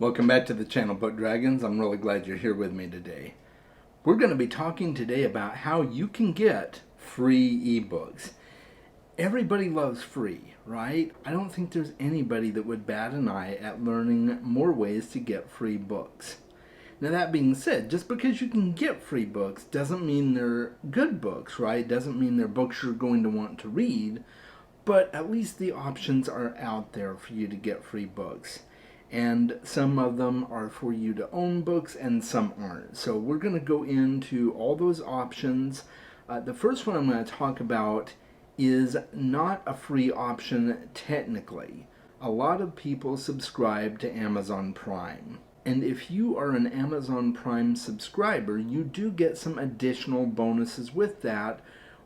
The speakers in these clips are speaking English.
Welcome back to the channel, Book Dragons. I'm really glad you're here with me today. We're going to be talking today about how you can get free ebooks. Everybody loves free, right? I don't think there's anybody that would bat an eye at learning more ways to get free books. Now, that being said, just because you can get free books doesn't mean they're good books, right? Doesn't mean they're books you're going to want to read, but at least the options are out there for you to get free books. And some of them are for you to own books and some aren't. So we're going to go into all those options. The first one I'm going to talk about is not a free option technically. A lot of people subscribe to Amazon Prime. And if you are an Amazon Prime subscriber, you do get some additional bonuses with that.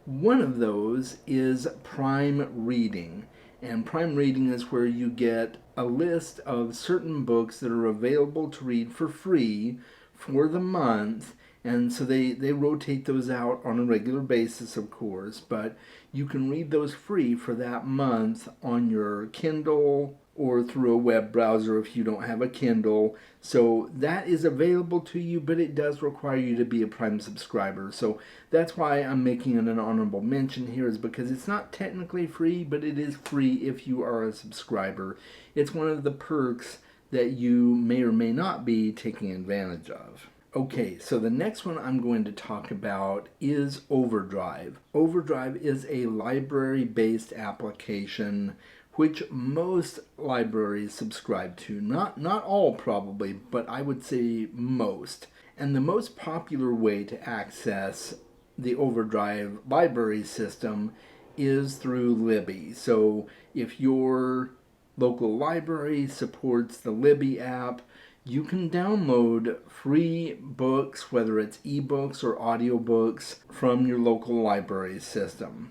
One of those is Prime Reading. And Prime Reading is where you get a list of certain books that are available to read for free for the month. And so they rotate those out on a regular basis, of course, but you can read those free for that month on your Kindle or through a web browser if you don't have a Kindle. So that is available to you, but it does require you to be a Prime subscriber. So that's why I'm making it an honorable mention here, is because it's not technically free, but it is free if you are a subscriber. It's one of the perks that you may or may not be taking advantage of. Okay, so the next one I'm going to talk about is Overdrive. Overdrive is a library-based application which most libraries subscribe to. Not all probably, but I would say most. And the most popular way to access the Overdrive library system is through Libby. So if your local library supports the Libby app, you can download free books, whether it's ebooks or audiobooks, from your local library system.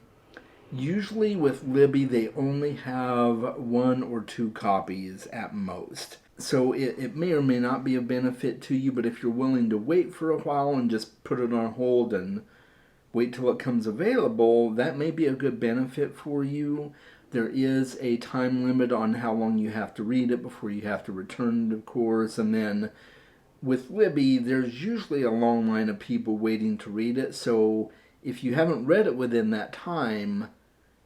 Usually with Libby, they only have 1 or 2 copies at most. So it may or may not be of benefit to you, but if you're willing to wait for a while and just put it on hold and wait till it comes available, that may be a good benefit for you. There is a time limit on how long you have to read it before you have to return it, of course. And then with Libby, there's usually a long line of people waiting to read it. So if you haven't read it within that time,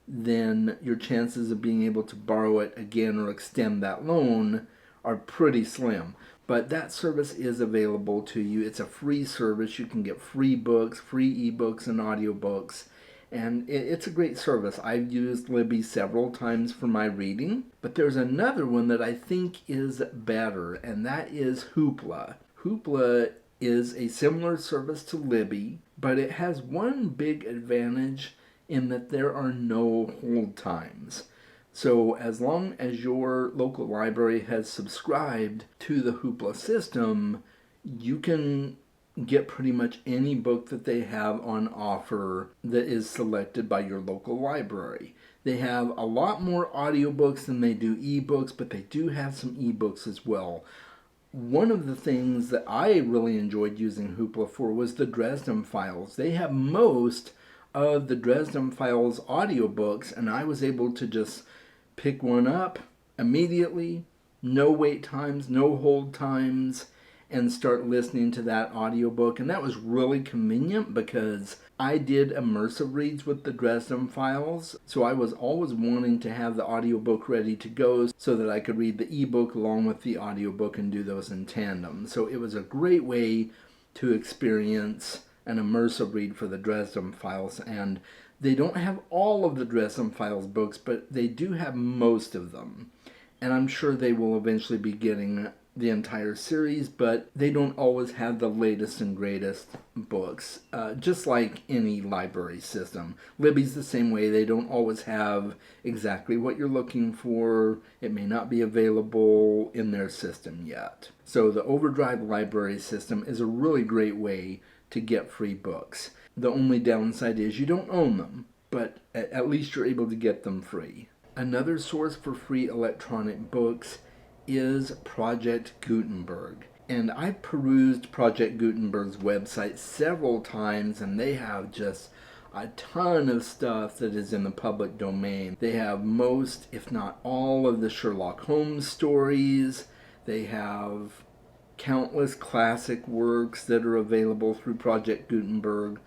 then your chances of being able to borrow it again or extend that loan are pretty slim. But that service is available to you. It's a free service. You can get free books, free ebooks, and audiobooks. And it's a great service. I've used Libby several times for my reading. But there's another one that I think is better, and that is Hoopla. Hoopla is a similar service to Libby, but it has one big advantage in that there are no hold times. So as long as your local library has subscribed to the Hoopla system, you can get pretty much any book that they have on offer that is selected by your local library. They have a lot more audiobooks than they do ebooks, but they do have some ebooks as well. One of the things that I really enjoyed using Hoopla for was the Dresden Files. They have most of the Dresden Files audiobooks, and I was able to just pick one up immediately, no wait times, no hold times, and start listening to that audiobook. And that was really convenient because I did immersive reads with the Dresden Files, so I was always wanting to have the audiobook ready to go so that I could read the ebook along with the audiobook and do those in tandem. So it was a great way to experience an immersive read for the Dresden Files. And they don't have all of the Dresden Files books, but they do have most of them. And I'm sure they will eventually be getting the entire series, but they don't always have the latest and greatest books, just like any library system. Libby's the same way. They don't always have exactly what you're looking for. It may not be available in their system yet. So the Overdrive library system is a really great way to get free books. The only downside is you don't own them, but at least you're able to get them free. Another source for free electronic books is Project Gutenberg. And I've perused Project Gutenberg's website several times, and they have just a ton of stuff that is in the public domain. They have most, if not all, of the Sherlock Holmes stories. They have countless classic works that are available through Project Gutenberg,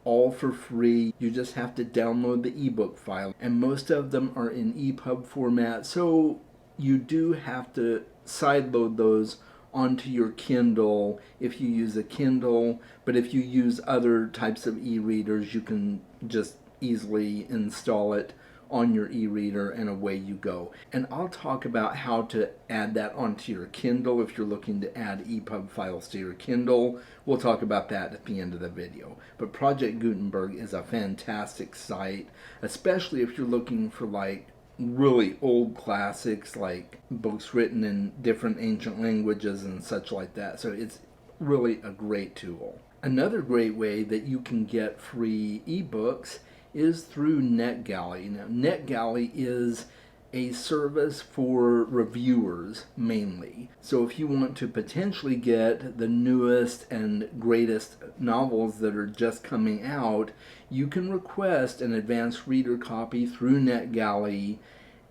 all for free. You just have to download the ebook file, and most of them are in EPUB format, so you do have to sideload those onto your Kindle if you use a Kindle, but if you use other types of e-readers, you can just easily install it on your e-reader and away you go. And I'll talk about how to add that onto your Kindle if you're looking to add EPUB files to your Kindle. We'll talk about that at the end of the video. But Project Gutenberg is a fantastic site, especially if you're looking for like really old classics, like books written in different ancient languages and such like that. So it's really a great tool. Another great way that you can get free ebooks is through NetGalley. Now, NetGalley is a service for reviewers mainly. So if you want to potentially get the newest and greatest novels that are just coming out, you can request an advanced reader copy through NetGalley,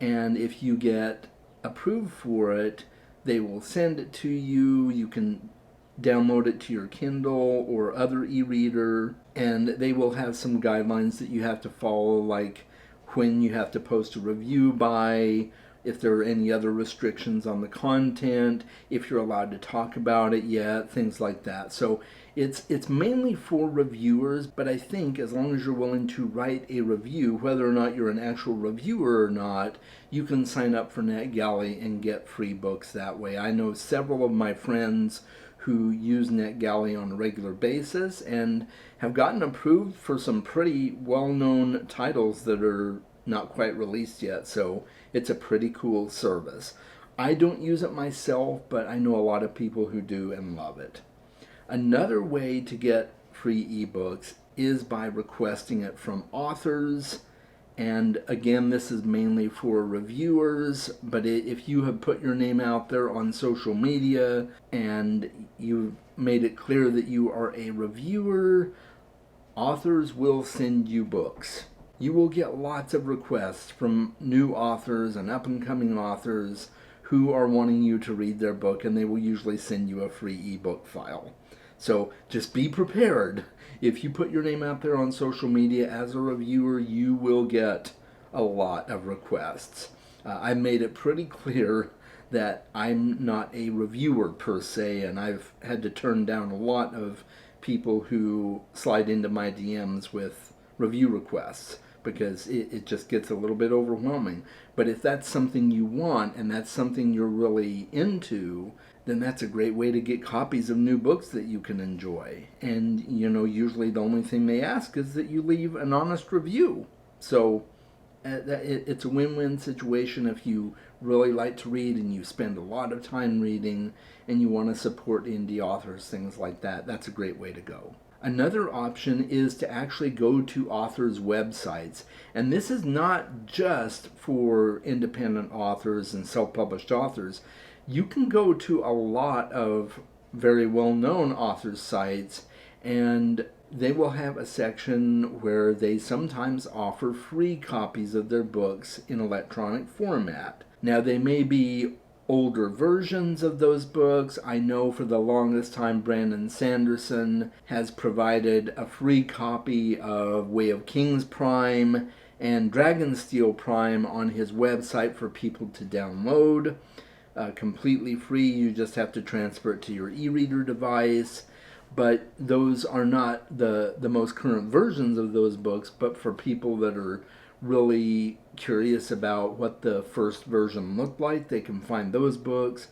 and if you get approved for it, they will send it to you. You can download it to your Kindle or other e-reader, and they will have some guidelines that you have to follow, like when you have to post a review by, if there are any other restrictions on the content, if you're allowed to talk about it yet, things like that. So it's mainly for reviewers, but I think as long as you're willing to write a review, whether or not you're an actual reviewer or not, you can sign up for NetGalley and get free books that way. I know several of my friends who use NetGalley on a regular basis and have gotten approved for some pretty well-known titles that are not quite released yet, so it's a pretty cool service. I don't use it myself, but I know a lot of people who do and love it. Another way to get free ebooks is by requesting it from authors. And again, this is mainly for reviewers, but if you have put your name out there on social media and you've made it clear that you are a reviewer, authors will send you books. You will get lots of requests from new authors and up-and-coming authors who are wanting you to read their book, and they will usually send you a free ebook file. So just be prepared. If you put your name out there on social media as a reviewer, you will get a lot of requests. I made it pretty clear that I'm not a reviewer per se, and I've had to turn down a lot of people who slide into my DMs with review requests because it just gets a little bit overwhelming. But if that's something you want and that's something you're really into, then that's a great way to get copies of new books that you can enjoy. And, usually the only thing they ask is that you leave an honest review. So it's a win-win situation if you really like to read and you spend a lot of time reading and you want to support indie authors, things like that. That's a great way to go. Another option is to actually go to authors' websites. And this is not just for independent authors and self-published authors. You can go to a lot of very well-known authors' sites, and they will have a section where they sometimes offer free copies of their books in electronic format. Now, they may be older versions of those books. I know for the longest time Brandon Sanderson has provided a free copy of Way of Kings Prime and Dragonsteel Prime on his website for people to download. Completely free. You just have to transfer it to your e-reader device. But those are not the most current versions of those books, but for people that are really curious about what the first version looked like, they can find those books.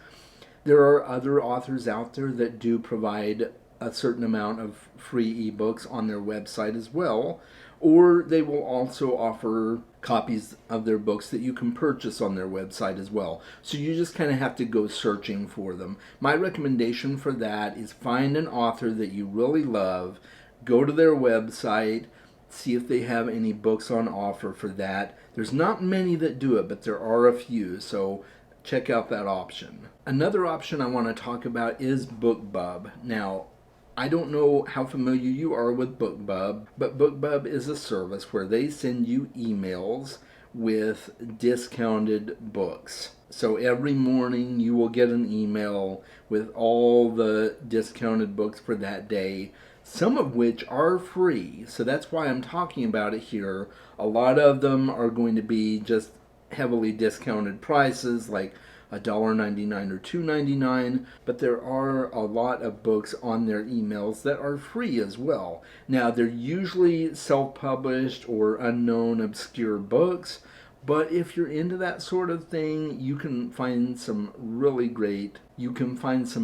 There are other authors out there that do provide a certain amount of free ebooks on their website as well, or they will also offer copies of their books that you can purchase on their website as well. So you just kind of have to go searching for them. My recommendation for that is find an author that you really love, go to their website, see if they have any books on offer for that. There's not many that do it, but there are a few, so check out that option. Another option I want to talk about is BookBub. Now, I don't know how familiar you are with BookBub, but BookBub is a service where they send you emails with discounted books. So every morning you will get an email with all the discounted books for that day, some of which are free. So that's why I'm talking about it here. A lot of them are going to be just heavily discounted prices, like $1.99 or $2.99, but there are a lot of books on their emails that are free as well. Now, they're usually self-published or unknown, obscure books, but if you're into that sort of thing, you can find some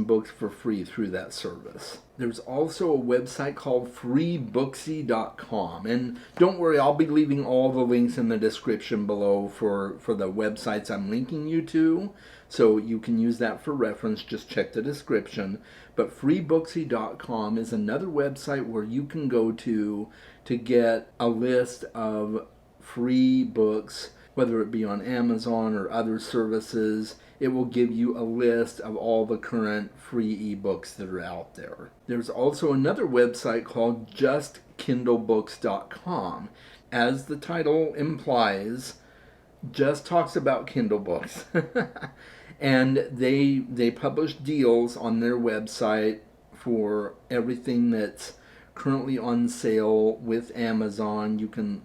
books for free through that service. There's also a website called freebooksy.com. And don't worry, I'll be leaving all the links in the description below for the websites I'm linking you to. So you can use that for reference. Just check the description. But freebooksy.com is another website where you can go to get a list of free books, whether it be on Amazon or other services. It will give you a list of all the current free ebooks that are out there. There's also another website called justkindlebooks.com. As the title implies, just talks about Kindle books. And they publish deals on their website for everything that's currently on sale with Amazon. You can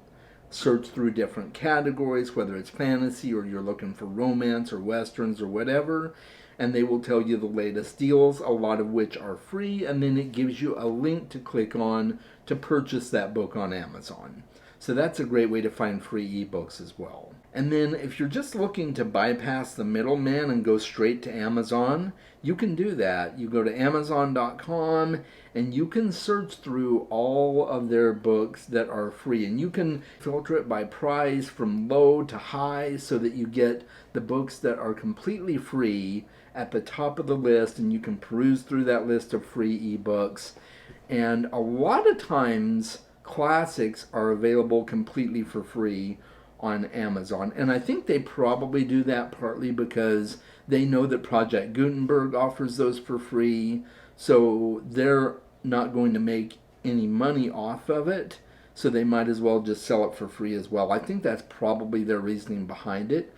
search through different categories, whether it's fantasy or you're looking for romance or westerns or whatever, and they will tell you the latest deals, a lot of which are free, and then it gives you a link to click on to purchase that book on Amazon. So that's a great way to find free ebooks as well. And then if you're just looking to bypass the middleman and go straight to Amazon, you can do that. You go to Amazon.com and you can search through all of their books that are free. And you can filter it by price from low to high so that you get the books that are completely free at the top of the list, and you can peruse through that list of free ebooks. And a lot of times classics are available completely for free on Amazon. And I think they probably do that partly because they know that Project Gutenberg offers those for free, so they're not going to make any money off of it, so they might as well just sell it for free as well. I think that's probably their reasoning behind it.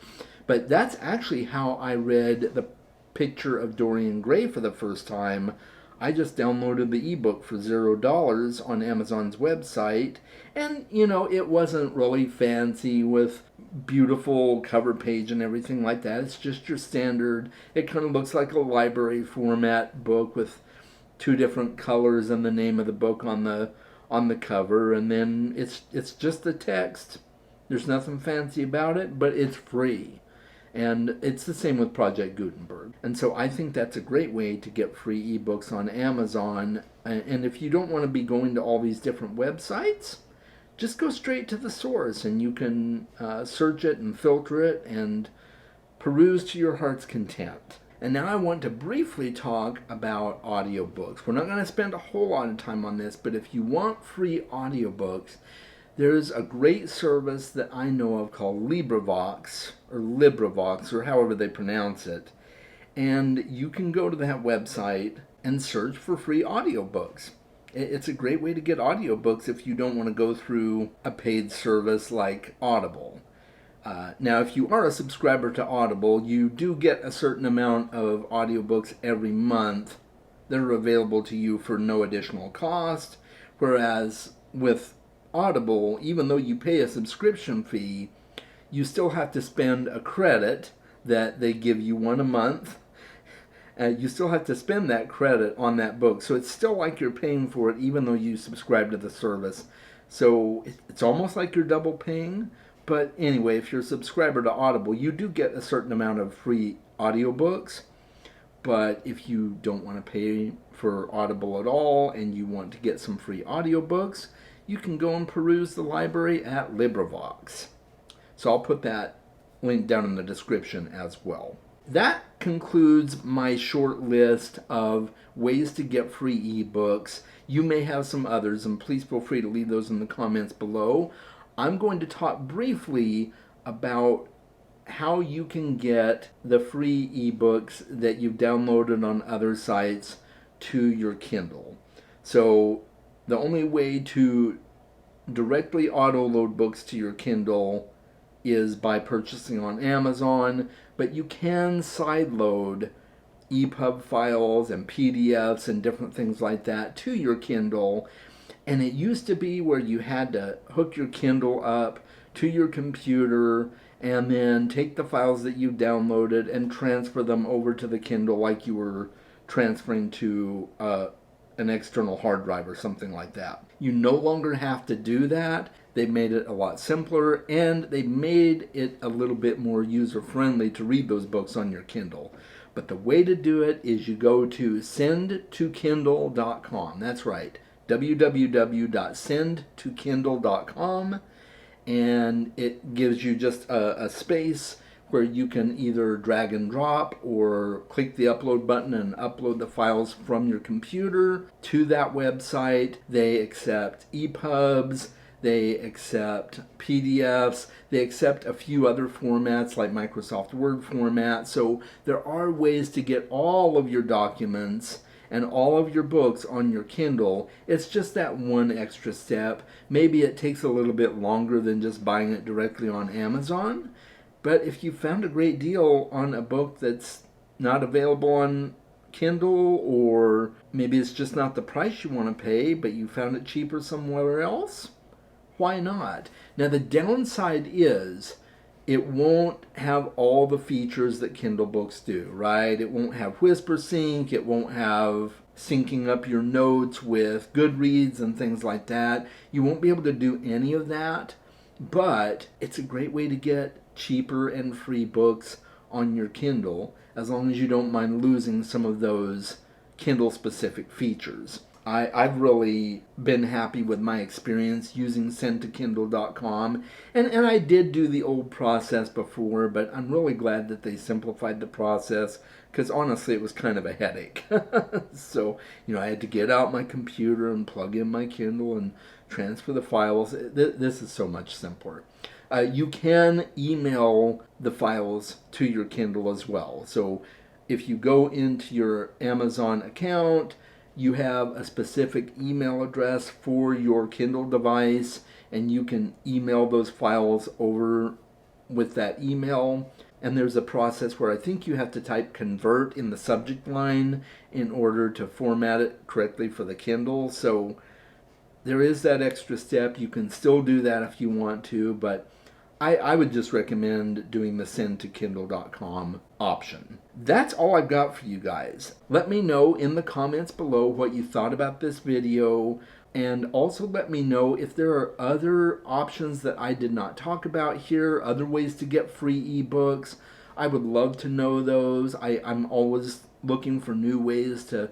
But that's actually how I read The Picture of Dorian Gray for the first time. I just downloaded the ebook for $0 on Amazon's website, and it wasn't really fancy with beautiful cover page and everything like that. It's just your standard, it kind of looks like a library format book with two different colors and the name of the book on the cover, and then it's just the text. There's nothing fancy about it, but it's free. And it's the same with Project Gutenberg. And so I think that's a great way to get free ebooks on Amazon. And if you don't want to be going to all these different websites, just go straight to the source, and you can search it and filter it and peruse to your heart's content. And now I want to briefly talk about audiobooks. We're not going to spend a whole lot of time on this, but if you want free audiobooks, there's a great service that I know of called LibriVox, or however they pronounce it. And you can go to that website and search for free audiobooks. It's a great way to get audiobooks if you don't want to go through a paid service like Audible. Now, if you are a subscriber to Audible, you do get a certain amount of audiobooks every month that are available to you for no additional cost, whereas with Audible, even though you pay a subscription fee, you still have to spend a credit that they give you one a month. You still have to spend that credit on that book. So it's still like you're paying for it even though you subscribe to the service. So it's almost like you're double paying. But anyway, if you're a subscriber to Audible, you do get a certain amount of free audiobooks. But if you don't want to pay for Audible at all and you want to get some free audiobooks, you can go and peruse the library at LibriVox. So I'll put that link down in the description as well. That concludes my short list of ways to get free ebooks. You may have some others, and please feel free to leave those in the comments below. I'm going to talk briefly about how you can get the free ebooks that you've downloaded on other sites to your Kindle. So the only way to directly auto-load books to your Kindle is by purchasing on Amazon, but you can sideload EPUB files and PDFs and different things like that to your Kindle. And it used to be where you had to hook your Kindle up to your computer and then take the files that you downloaded and transfer them over to the Kindle like you were transferring to an external hard drive or something like that. You no longer have to do that. They made it a lot simpler, and they made it a little bit more user-friendly to read those books on your Kindle. But the way to do it is you go to sendtokindle.com. That's right, www.sendtokindle.com, and it gives you just a space where you can either drag and drop or click the upload button and upload the files from your computer to that website. They accept EPUBs, they accept PDFs, they accept a few other formats like Microsoft Word format. So there are ways to get all of your documents and all of your books on your Kindle. It's just that one extra step. Maybe it takes a little bit longer than just buying it directly on Amazon. But if you found a great deal on a book that's not available on Kindle, or maybe it's just not the price you want to pay, but you found it cheaper somewhere else, why not? Now the downside is it won't have all the features that Kindle books do, right? It won't have Whisper Sync, it won't have syncing up your notes with Goodreads and things like that. You won't be able to do any of that, but it's a great way to get cheaper and free books on your Kindle, as long as you don't mind losing some of those Kindle specific features. I've really been happy with my experience using sendtokindle.com, and I did do the old process before, but I'm really glad that they simplified the process, because honestly it was kind of a headache. So, I had to get out my computer and plug in my Kindle and transfer the files. This is so much simpler. You can email the files to your Kindle as well. So if you go into your Amazon account, you have a specific email address for your Kindle device, and you can email those files over with that email. And there's a process where I think you have to type convert in the subject line in order to format it correctly for the Kindle. So there is that extra step. You can still do that if you want to, but I would just recommend doing the sendtokindle.com option. That's all I've got for you guys. Let me know in the comments below what you thought about this video, and also let me know if there are other options that I did not talk about here, other ways to get free ebooks. I would love to know those. I'm always looking for new ways to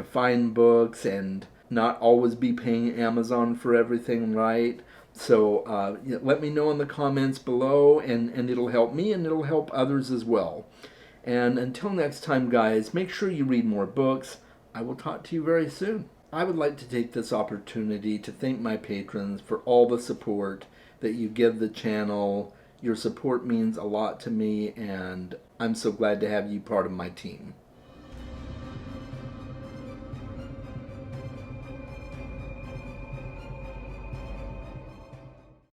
find books and not always be paying Amazon for everything, right? So let me know in the comments below, and it'll help me and it'll help others as well. And until next time, guys, make sure you read more books. I will talk to you very soon. I would like to take this opportunity to thank my patrons for all the support that you give the channel. Your support means a lot to me, and I'm so glad to have you part of my team.